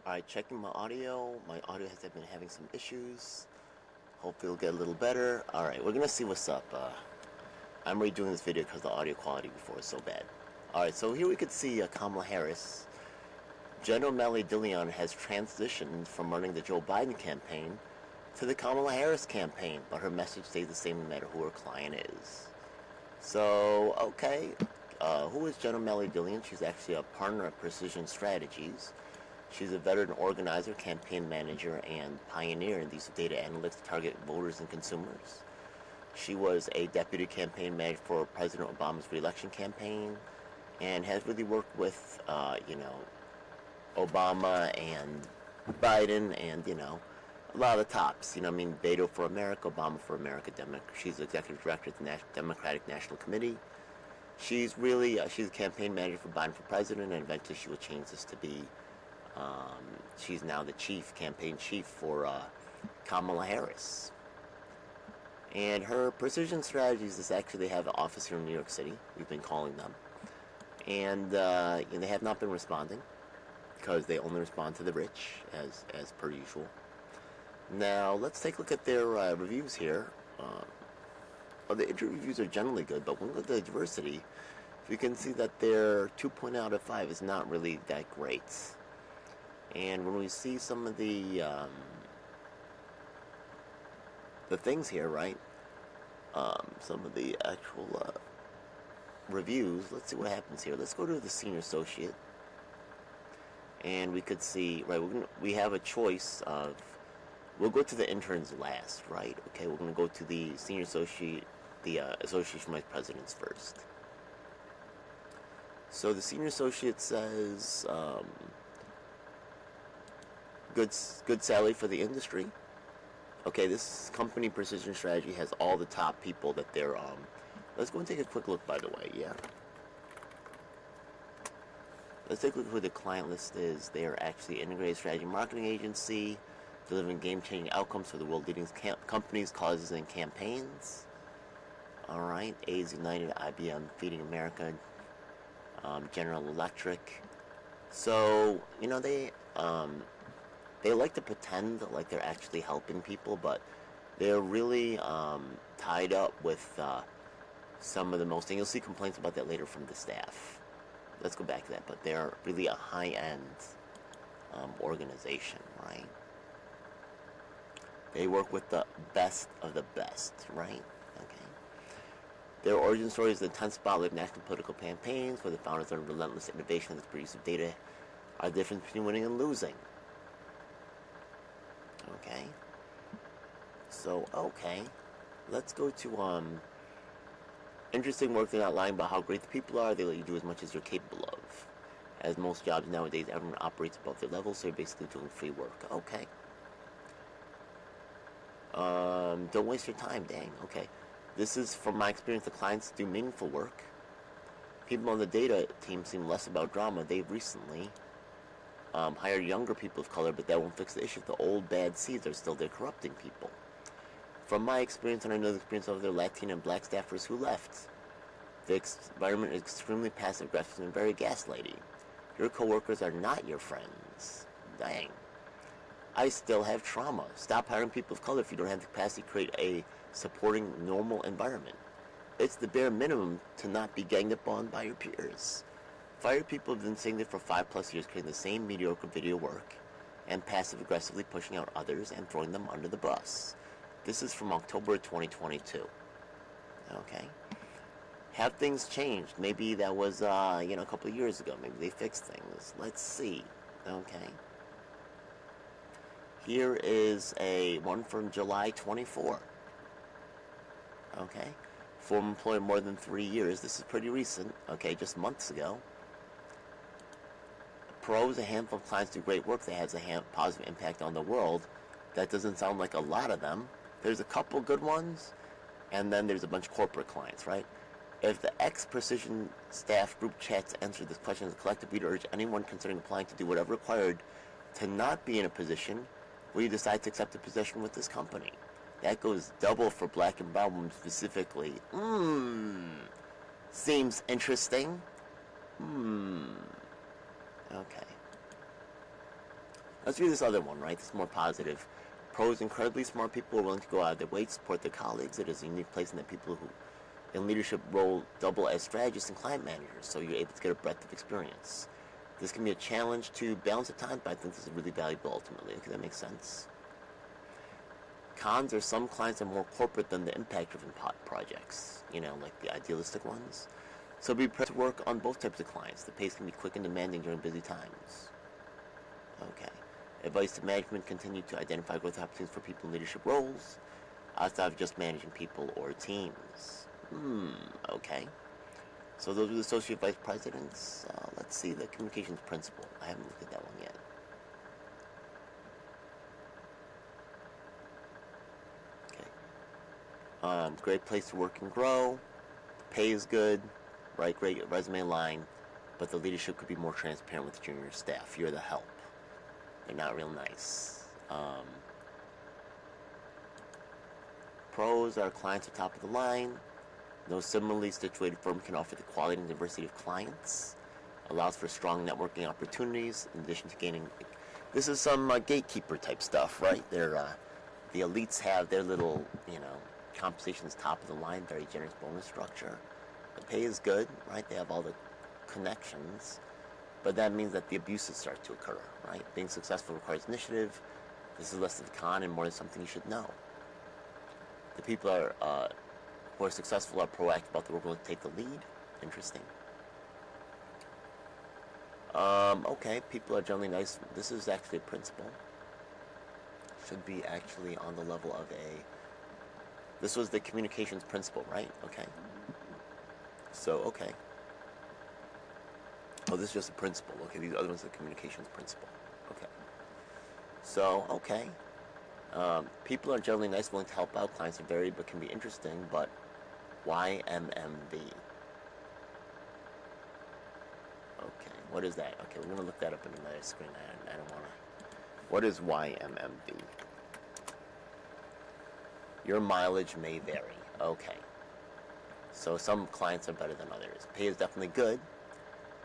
Alright, checking my audio. My audio has been having some issues. Hopefully it'll get a little better. Alright, we're gonna see what's up. I'm redoing this video because the audio quality before was so bad. Alright, so here we could see Kamala Harris. General Melanie Dillon has transitioned from running the Joe Biden campaign to the Kamala Harris campaign, but her message stays the same no matter who her client is. So, okay, who is General Melanie Dillon? She's actually a partner at Precision Strategies. She's a veteran organizer, campaign manager, and pioneer in the use of data analytics to target voters and consumers. She was a deputy campaign manager for President Obama's re-election campaign and has really worked with, Obama and Biden and, a lot of the tops. Beto for America, Obama for America. She's executive director of the Democratic National Committee. She's she's a campaign manager for Biden for president, and eventually she will change this to be, she's now the campaign chief for Kamala Harris. And her Precision Strategies is actually, they have an office here in New York City. We've been calling them. And they have not been responding because they only respond to the rich, as per usual. Now, let's take a look at their reviews here. The interviews are generally good, but when we look at the diversity, you can see that their 2.0 out of 5 is not really that great. And when we see some of the things here, right? Some of the actual reviews. Let's see what happens here. Let's go to the senior associate, and we could see, right? We have a choice of. We'll go to the interns last, right? Okay, we're going to go to the senior associate, the association vice presidents first. So the senior associate says, good salary for the industry. Okay, this company Precision Strategy has all the top people that they're, let's go and take a quick look, by the way, yeah. Let's take a look at who the client list is. They are actually integrated strategy marketing agency, delivering game-changing outcomes for the world-leading companies, causes, and campaigns. Alright, AIDS United, IBM, Feeding America, General Electric. So, they like to pretend like they're actually helping people, but they're really tied up with some of the most, and you'll see complaints about that later from the staff. Let's go back to that, but they're really a high-end organization, right? They work with the best of the best, right? Okay. Their origin story is the intense spotlight of national political campaigns, where the founders learned relentless innovation and the produce of data are the difference between winning and losing. Okay. So, okay. Let's go to, interesting work. They're not lying about how great the people are. They let you do as much as you're capable of. As most jobs nowadays, everyone operates above their level, so you're basically doing free work. Okay. Don't waste your time, dang. Okay. This is, from my experience, the clients do meaningful work. People on the data team seem less about drama. They've recently hired younger people of color, but that won't fix the issue. The old bad seeds are still there corrupting people. From my experience, and I know the experience of their Latino and black staffers who left, the environment is extremely passive-aggressive and very gaslighting. Your coworkers are not your friends. Dang. I still have trauma. Stop hiring people of color if you don't have the capacity to create a supporting, normal environment. It's the bare minimum to not be ganged up on by your peers. Fire people have been saying that for 5+ years, creating the same mediocre video work and passive-aggressively pushing out others and throwing them under the bus. This is from October 2022. Okay. Have things changed? Maybe that was, a couple of years ago. Maybe they fixed things. Let's see. Okay. Here is one from July 24. Okay. Former employee more than 3 years. This is pretty recent. Okay, just months ago. Pros, a handful of clients do great work that has a positive impact on the world. That doesn't sound like a lot of them. There's a couple good ones, and then there's a bunch of corporate clients, right? If the Precision staff group chats answer this question as a collective, we'd urge anyone considering applying to do whatever required to not be in a position where you decide to accept a position with this company. That goes double for black and brown women specifically. Seems interesting. Okay. Let's read this other one, right? This is more positive. Pros, incredibly smart people are willing to go out of their way to support their colleagues. It is a unique place in that people who in leadership role double as strategists and client managers, so you're able to get a breadth of experience. This can be a challenge to balance at times, but I think this is really valuable ultimately. Okay, that makes sense. Cons are some clients are more corporate than the impact-driven projects, like the idealistic ones. So be prepared to work on both types of clients. The pace can be quick and demanding during busy times. Okay. Advice to management: continue to identify growth opportunities for people in leadership roles outside of just managing people or teams. Okay. So those are the associate vice presidents. Let's see, the communications principal. I haven't looked at that one yet. Okay. Great place to work and grow. The pay is good, right? Great resume line, but the leadership could be more transparent with junior staff. You're the help. They're not real nice. Pros, our clients are top of the line. No similarly situated firm can offer the quality and diversity of clients. Allows for strong networking opportunities in addition to gaining. This is some gatekeeper type stuff, right? The elites have their little, compensation's top of the line, very generous bonus structure. The pay is good, right? They have all the connections, but that means that the abuses start to occur, right? Being successful requires initiative. This is less of a con and more than something you should know. The people who are successful are proactive about the work, willing to take the lead. Interesting. Okay, people are generally nice. This is actually a principal. Should be actually on the level of this was the communications principal, right? Okay. So, okay. Oh, this is just a principal. Okay, these other ones are the communications principal. Okay. So, okay. People are generally nice, willing to help out. Clients are varied but can be interesting, but YMMB. Okay, what is that? Okay, we're going to look that up in another screen. I don't want to. What is YMMB? Your mileage may vary. Okay. So some clients are better than others. Pay is definitely good,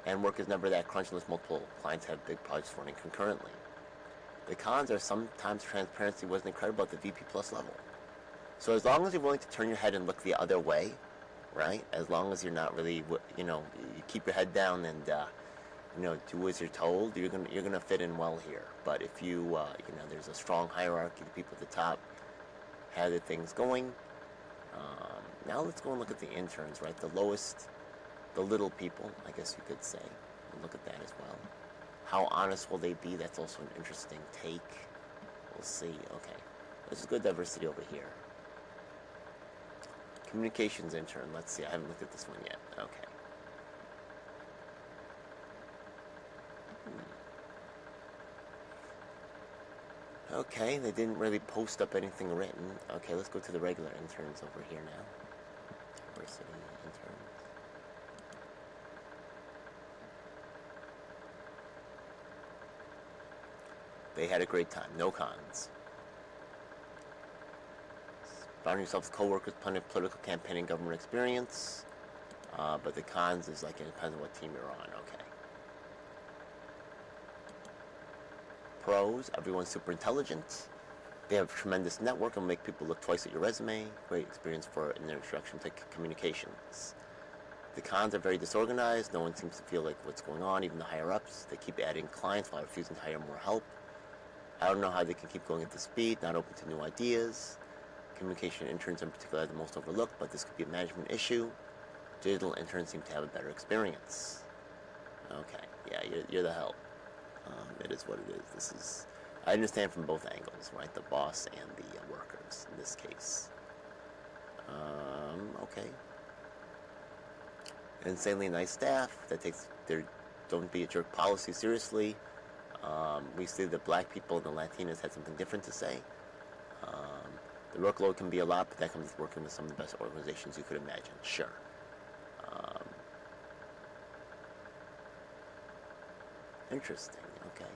and work is never that crunch unless multiple clients have big projects running concurrently. The cons are sometimes transparency wasn't incredible at the VP plus level. So as long as you're willing to turn your head and look the other way, right? As long as you're not really, you keep your head down and, do as you're told, you're gonna fit in well here. But if there's a strong hierarchy, the people at the top have the things going. Now let's go and look at the interns, right? The lowest, the little people, I guess you could say. We'll look at that as well. How honest will they be? That's also an interesting take. We'll see. Okay. This is good diversity over here. Communications intern. Let's see. I haven't looked at this one yet. Okay. Okay, they didn't really post up anything written. Okay, let's go to the regular interns over here now. Diversity interns. They had a great time. No cons. Found yourself with co-workers, plenty of political campaigning and government experience. But the cons is it depends on what team you're on. Okay. Pros, everyone's super intelligent. They have a tremendous network and make people look twice at your resume. Great experience for an introduction to communications. The cons are very disorganized. No one seems to feel like what's going on, even the higher-ups. They keep adding clients while refusing to hire more help. I don't know how they can keep going at this speed, not open to new ideas. Communication interns in particular are the most overlooked, but this could be a management issue. Digital interns seem to have a better experience. Okay, yeah, you're the help. It is what it is. I understand from both angles, right? The boss and the workers in this case. Okay. Insanely nice staff that takes their don't be a jerk policy seriously. We see that black people and the Latinas had something different to say. The workload can be a lot, but that comes with working with some of the best organizations you could imagine. Sure. Interesting. Okay.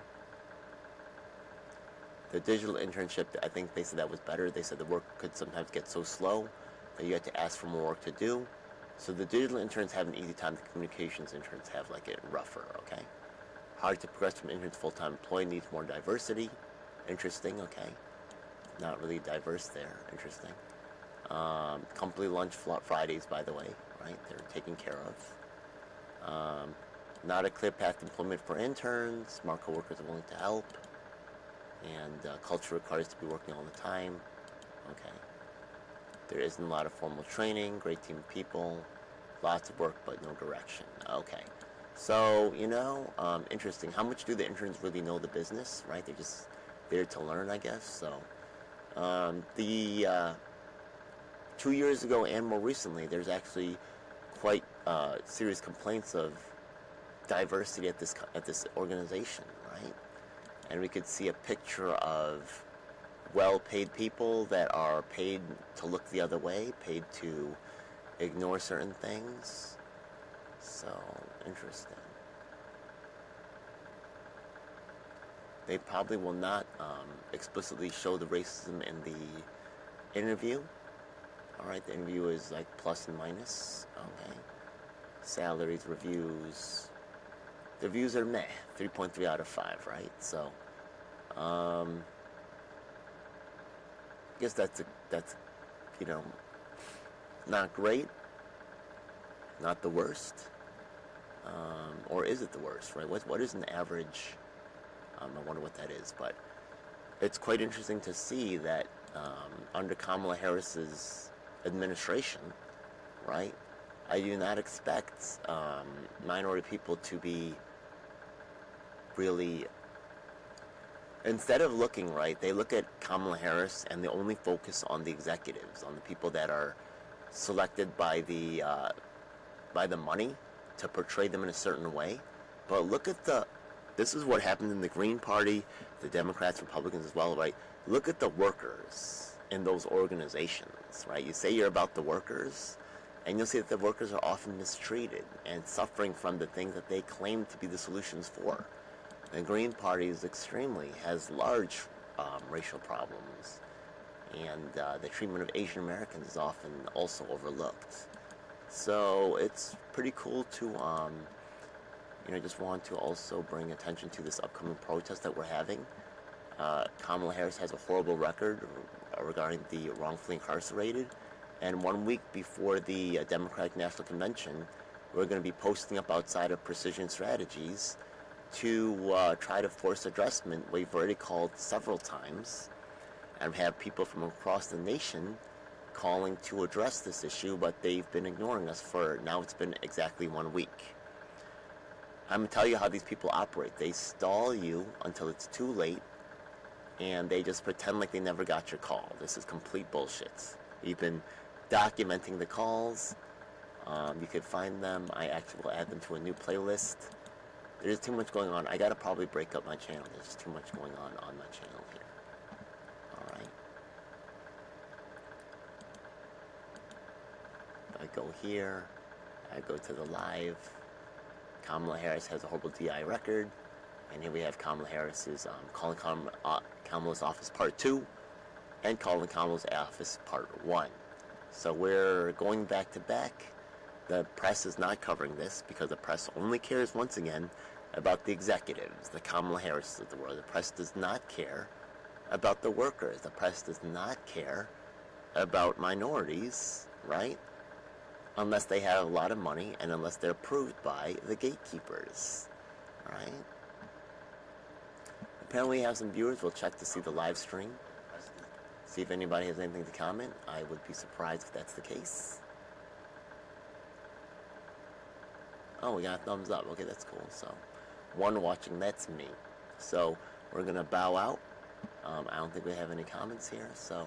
The digital internship, I think they said that was better. They said the work could sometimes get so slow that you had to ask for more work to do. So the digital interns have an easy time. The communications interns have it rougher. Okay. Hard to progress from intern to full-time employee, needs more diversity. Interesting, okay. Not really diverse there, interesting. Company lunch Fridays, by the way, right? They're taken care of. Not a clear path to employment for interns. Smart coworkers are willing to help. And culture requires to be working all the time. Okay. There isn't a lot of formal training. Great team of people. Lots of work, but no direction. Okay. So, interesting. How much do the interns really know the business, right? They're just there to learn, I guess. So, 2 years ago and more recently, there's actually quite serious complaints of diversity at this organization, right? And we could see a picture of well-paid people that are paid to look the other way, paid to ignore certain things. So, interesting. They probably will not explicitly show the racism in the interview. Alright, the interview is like plus and minus. Okay. Salaries, reviews. The reviews are meh. 3.3 out of 5, right? So, I guess that's not great. Not the worst. Or is it the worst, right? What is an average? I wonder what that is, but it's quite interesting to see that under Kamala Harris's administration, right, I do not expect minority people to be really, instead of looking right, they look at Kamala Harris and they only focus on the executives, on the people that are selected by the money to portray them in a certain way. But look at this is what happened in the Green Party, the Democrats, Republicans as well, right? Look at the workers in those organizations, right? You say you're about the workers, and you'll see that the workers are often mistreated and suffering from the things that they claim to be the solutions for. The Green Party has large racial problems, and the treatment of Asian Americans is often also overlooked. So it's pretty cool to just want to also bring attention to this upcoming protest that we're having. Kamala Harris has a horrible record regarding the wrongfully incarcerated, and 1 week before the Democratic National Convention, we're going to be posting up outside of Precision Strategies to try to force adjustment. We've already called several times and have people from across the nation calling to address this issue, but they've been ignoring us for now. It's been exactly 1 week. I'm going to tell you how these people operate. They stall you until it's too late, and they just pretend like they never got your call. This is complete bullshit. We've been documenting the calls. You could find them. I actually will add them to a new playlist. There's too much going on. I got to probably break up my channel. There's just too much going on my channel here. Alright. I go here. I go to the live. Kamala Harris has a horrible DEI record, and here we have Kamala Harris's calling Kamala's office part 2 and calling Kamala's office part 1. So we're going back to back. The press is not covering this because the press only cares once again about the executives, the Kamala Harris of the world. The press does not care about the workers. The press does not care about minorities, right? Unless they have a lot of money and unless they're approved by the gatekeepers, right? Apparently we have some viewers. We'll check to see the live stream. See if anybody has anything to comment. I would be surprised if that's the case. Oh, we got a thumbs up. Okay, that's cool. So, one watching, that's me. So, we're going to bow out. I don't think we have any comments here, so